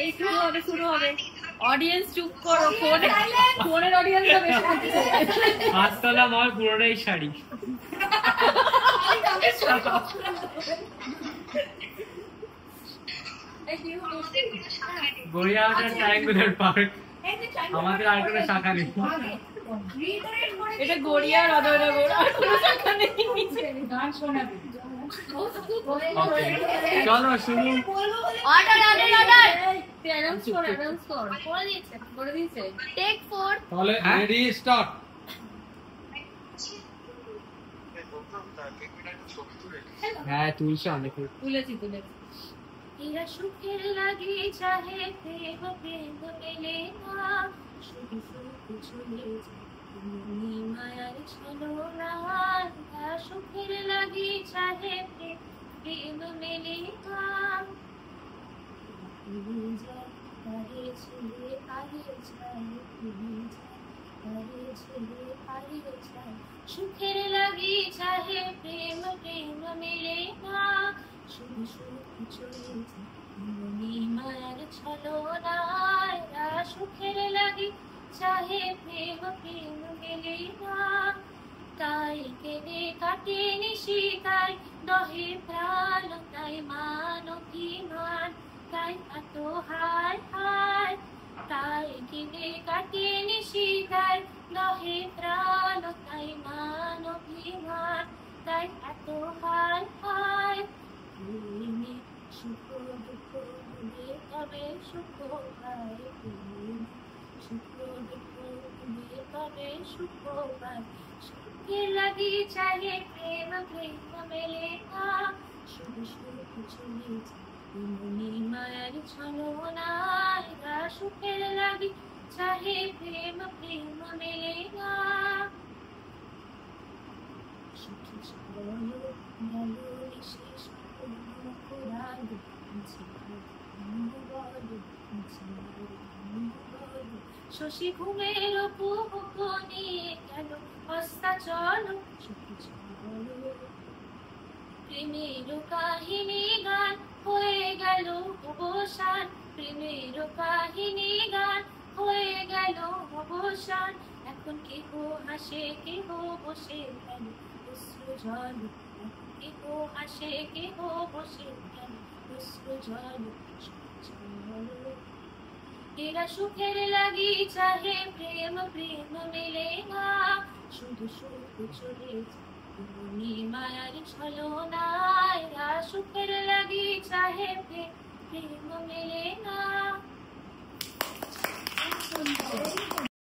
এই শুরু হবে অডিয়েন্স চুপ করো ফোনের অডিয়েন্সটা বেশি হচ্ছে হাততলা মল পুরোটাই শাড়ি গড়িয়াহাটের ট্রায়াঙ্গুলার পার্ক আমাদের আর কোনো শাখা নেই এটা গড়িয়ার অদয়নগর আর কোনো শাখা নেই গান শোনাবে চলো শুরু অর্ডার অ্যানাউন্স কর করে দিয়েছে টেক 4 তাহলে রেডি স্টার্ট হ্যাঁ তুলছে অনেক তুলেছি এরা সুখের লাগে চাহে প্রেম মেলে না শুধু চলে যায় মায়ার ছলো না সুখের লাগে চাহে প্রেম মেলে না সুখের লাগি চাহে প্রেম মেলে না শুধু চলে মায়ার ছলো না সুখের লাগি চাহে প্রেম মেলে না তাই কেঁদে কাটে নিশি তাই দহে প্রাণ তাই মানবিমান তাই এত হায় হায় তাই কেঁদে কাটে নিশি তাই দহে প্রাণ তাই মানবিমান তাই এত হায় হায় সুখ দুঃখ ভুলে তবে সুখ পায় সুখ দুঃখ ভুলে তবে সুখ পায় সুখের লাগি চাহে প্রেম মেলে না শুধু চলে যায় মায়ার ছলো না সুখের লাগি চাহে প্রেম মেলে না সুখী শেষ শশী ঘুমের নিয়ে গেল হস্তা চলো প্রেমের কাহিনী গান হয়ে গেল অবসান প্রেমের কাহিনী গান হয়ে গেল অবসান এখন কেহ হাসে কেহ বসে গেল অশ্রু জল কেহ হাসে কেহ বসে গেল অশ্রু জল এরা সুখের লাগি চাহে প্রেম মেলে না শুধু সুখ চলে যায় মায়ার ছলো না এরা সুখের লাগি চাহে প্রেম মেলে না